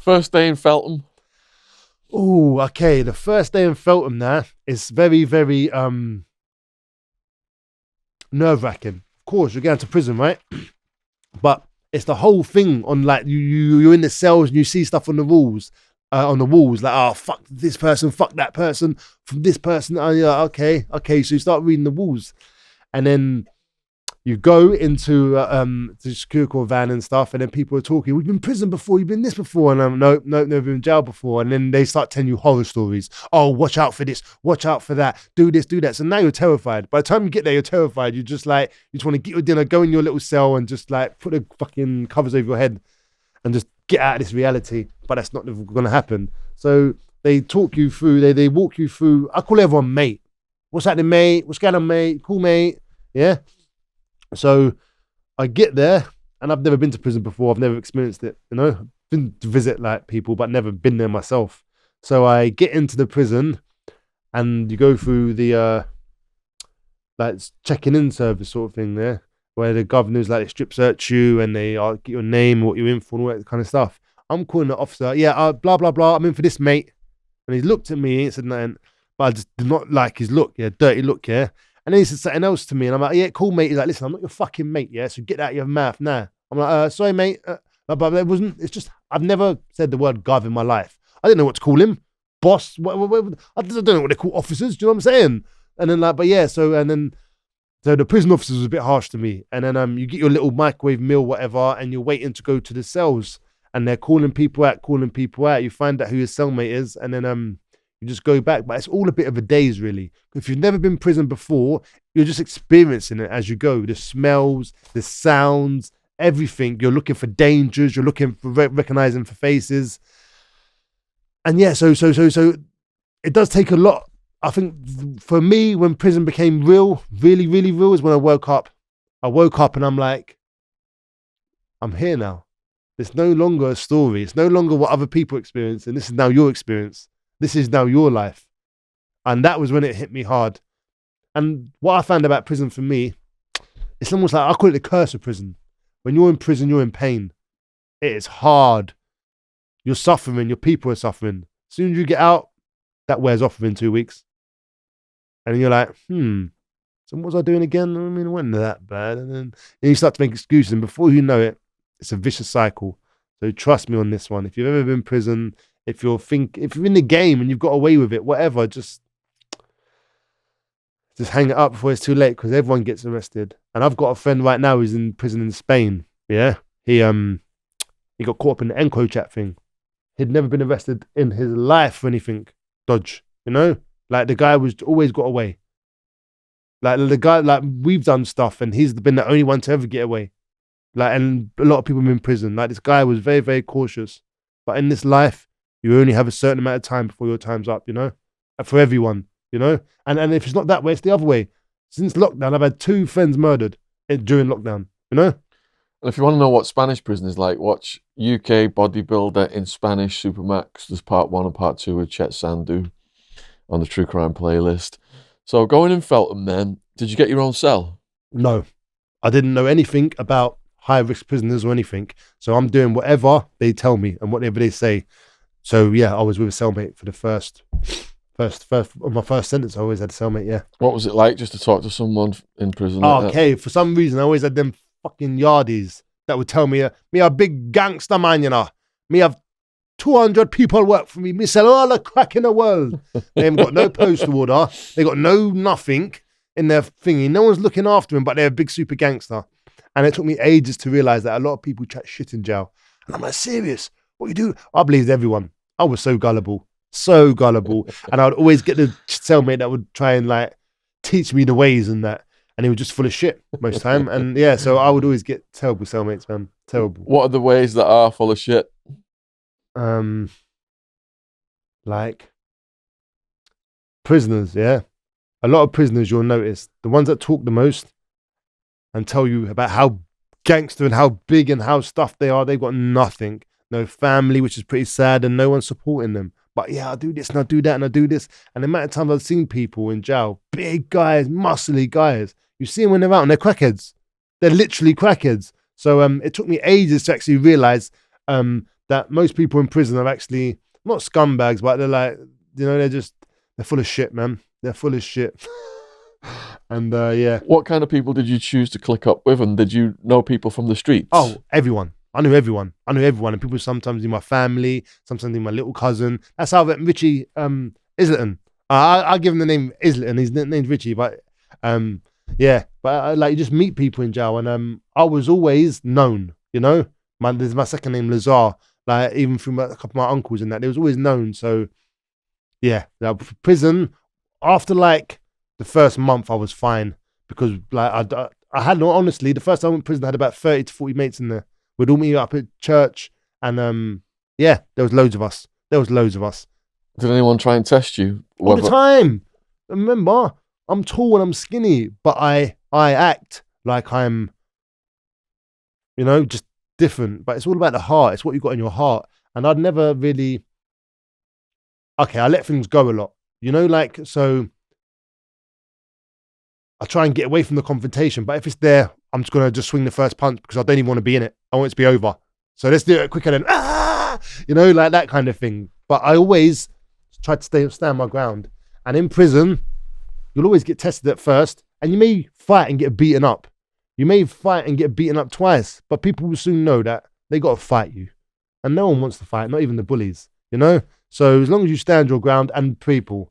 First day in Feltham. Oh, okay. The first day in Feltham now is very, very nerve-wracking. Of course, you're going to prison, right? But it's the whole thing on like you're in the cells and you see stuff on the walls, like, oh, fuck this person, fuck that person, from this person. Oh, yeah, okay. So you start reading the walls, and then you go into the security van and stuff, and then people are talking. We've been in prison before. You've been this before, and I'm no, never been in jail before. And then they start telling you horror stories. Oh, watch out for this. Watch out for that. Do this, do that. So now you're terrified. By the time you get there, you're terrified. You just want to get your dinner, go in your little cell, and just like put the fucking covers over your head, and just get out of this reality. But that's not going to happen. So they talk you through. They walk you through. I call everyone mate. What's happening, mate? What's going on, mate? Cool, mate. Yeah. So I get there, and I've never been to prison before. I've never experienced it, you know. Been to visit like people, but never been there myself. So I get into the prison, and you go through the like checking in service sort of thing there, where the governors like they strip search you and they get your name, what you're in for, and all that kind of stuff. I'm calling the officer, blah blah blah. I'm in for this, mate. And he looked at me and said nothing, but I just did not like his look, dirty look, And then he said something else to me, and I'm like, yeah, cool, mate. He's like, listen, I'm not your fucking mate, so get that out of your mouth now. I'm like, sorry, mate. But it wasn't, it's just, I've never said the word Gov in my life. I didn't know what to call him. Boss, I don't know what they call officers, do you know what I'm saying? And then so the prison officers was a bit harsh to me. And then you get your little microwave meal, whatever, and you're waiting to go to the cells. And they're calling people out. You find out who your cellmate is, and then you just go back. But it's all a bit of a daze, really. If you've never been in prison before, you're just experiencing it as you go. The smells, the sounds, everything. You're looking for dangers. You're looking for recognizing for faces. And yeah, so it does take a lot. I think for me, when prison became real, really, really real, is when I woke up. I woke up and I'm like, I'm here now. It's no longer a story. It's no longer what other people experience. And this is now your experience. This is now your life. And that was when it hit me hard. And what I found about prison for me, it's almost like, I call it the curse of prison. When you're in prison, you're in pain. It is hard. You're suffering. Your people are suffering. As soon as you get out, that wears off within 2 weeks. And then you're like, so what was I doing again? I mean, it wasn't that bad. And then you start to make excuses. And before you know it, it's a vicious cycle. So trust me on this one. If you've ever been in prison, if you're in the game and you've got away with it, whatever, just hang it up before it's too late, because everyone gets arrested. And I've got a friend right now who's in prison in Spain. Yeah, he got caught up in the EncroChat thing. He'd never been arrested in his life for anything dodge. You know, like the guy was always got away. Like the guy, like we've done stuff, and he's been the only one to ever get away. Like, and a lot of people have been in prison. Like this guy was very, very cautious. But in this life, you only have a certain amount of time before your time's up, you know? For everyone, you know? And if it's not that way, it's the other way. Since lockdown, I've had 2 friends murdered during lockdown, you know? And if you want to know what Spanish prison is like, watch UK Bodybuilder in Spanish Supermax. There's part 1 and part 2 with Chet Sandu on the True Crime playlist. So going in Feltham then, did you get your own cell? No. I didn't know anything about high-risk prisoners or anything. So I'm doing whatever they tell me and whatever they say. So yeah, I was with a cellmate for the first on my first sentence. I always had a cellmate. Yeah. What was it like just to talk to someone in prison? Oh, okay. For some reason, I always had them fucking yardies that would tell me, me a big gangster man, you know. Me have 200 people work for me. Me sell all the crack in the world. They haven't got no postal order. They got no nothing in their thingy. No one's looking after them, but they're a big super gangster. And it took me ages to realize that a lot of people chat shit in jail. And I'm like, serious? What you do? I believed everyone. I was so gullible. And I would always get the cellmate that would try and like teach me the ways and that. And he was just full of shit most of the time. And yeah, so I would always get terrible cellmates, man. Terrible. What are the ways that are full of shit? Like prisoners, yeah. A lot of prisoners, you'll notice, the ones that talk the most and tell you about how gangster and how big and how stuffed they are, they've got nothing. No family, which is pretty sad, and no one supporting them. But yeah, I do this and I do that and I do this. And the amount of times I've seen people in jail, big guys, muscly guys, you see them when they're out and they're crackheads. They're literally crackheads. So it took me ages to actually realize that that most people in prison are actually not scumbags, but they're like, they're full of shit, man. They're full of shit. And yeah. What kind of people did you choose to click up with, and did you know people from the streets? Oh, everyone. I knew everyone. And people sometimes in my family, sometimes in my little cousin. That's how I met Richie Islington. I give him the name Islington. His name's Richie, but yeah. But like, you just meet people in jail, and I was always known. There's my second name Lazar. Like, even through a couple of my uncles and that, they was always known. So yeah, prison. After like the first month, I was fine because like I had, honestly, the first time I went to prison, I had about 30 to 40 mates in there. We'd all meet up at church, and yeah, there was loads of us. Did anyone try and test you? All the time. Remember, I'm tall and I'm skinny, but I act like I'm, just different. But it's all about the heart. It's what you got in your heart. And I'd never really, I let things go a lot. So I try and get away from the confrontation. But if it's there, I'm just going to just swing the first punch because I don't even want to be in it. I want it to be over. So let's do it quicker than, like that kind of thing. But I always try to stand my ground. And in prison, you'll always get tested at first. And you may fight and get beaten up. You may fight and get beaten up twice. But people will soon know that they got to fight you. And no one wants to fight, not even the bullies. So as long as you stand your ground, and people,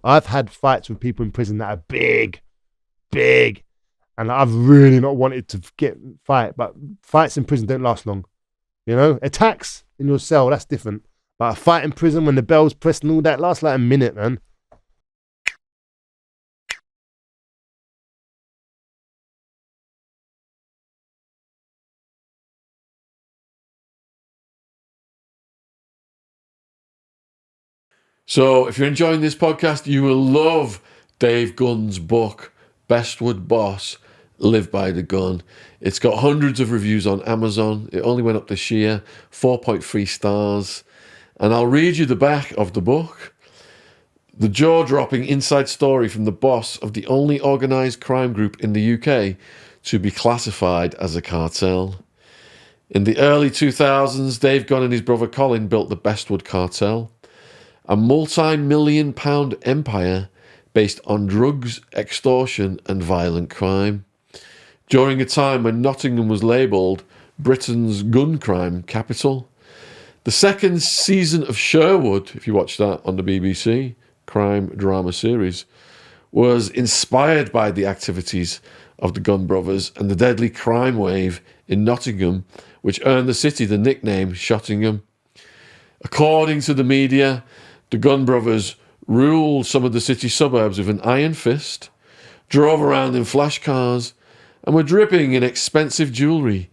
I've had fights with people in prison that are big. And I've really not wanted to fight. But fights in prison don't last long. Attacks in your cell, that's different. But a fight in prison when the bell's pressed and all that lasts like a minute, man. So if you're enjoying this podcast, you will love Dave Gunn's book, Bestwood Boss, Live by the Gun. It's got hundreds of reviews on Amazon. It only went up this year, 4.3 stars. And I'll read you the back of the book. The jaw-dropping inside story from the boss of the only organised crime group in the UK to be classified as a cartel. In the early 2000s, Dave Gunn and his brother Colin built the Bestwood Cartel, a multi-million-pound empire based on drugs, extortion and violent crime. During a time when Nottingham was labelled Britain's gun crime capital. The second season of Sherwood, if you watch that on the BBC, crime drama series, was inspired by the activities of the Gunn brothers and the deadly crime wave in Nottingham, which earned the city the nickname Shottingham. According to the media, the Gunn brothers ruled some of the city suburbs with an iron fist, drove around in flash cars, and were dripping in expensive jewellery.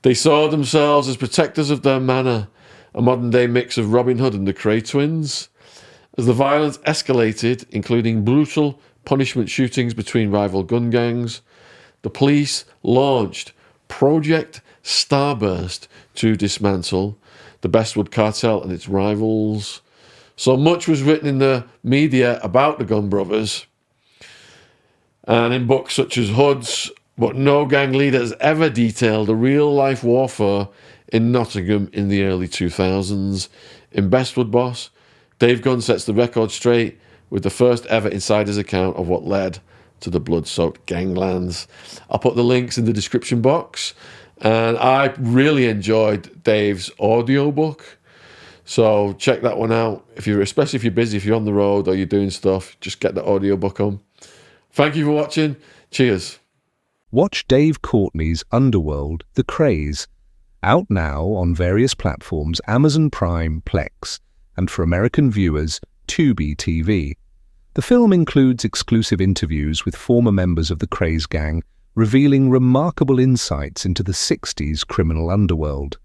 They saw themselves as protectors of their manor, a modern-day mix of Robin Hood and the Cray twins. As the violence escalated, including brutal punishment shootings between rival gun gangs, the police launched Project Starburst to dismantle the Bestwood Cartel and its rivals. So much was written in the media about the Gunn brothers and in books such as Hood's, but no gang leader has ever detailed the real-life warfare in Nottingham in the early 2000s. In Bestwood Boss, Dave Gunn sets the record straight with the first ever insider's account of what led to the blood-soaked ganglands. I'll put the links in the description box. And I really enjoyed Dave's audiobook. So check that one out. Especially if you're busy, if you're on the road or you're doing stuff, just get the audiobook on. Thank you for watching. Cheers. Watch Dave Courtney's Underworld, The Craze, out now on various platforms, Amazon Prime, Plex, and for American viewers, Tubi TV. The film includes exclusive interviews with former members of the Craze gang, revealing remarkable insights into the 60s criminal underworld.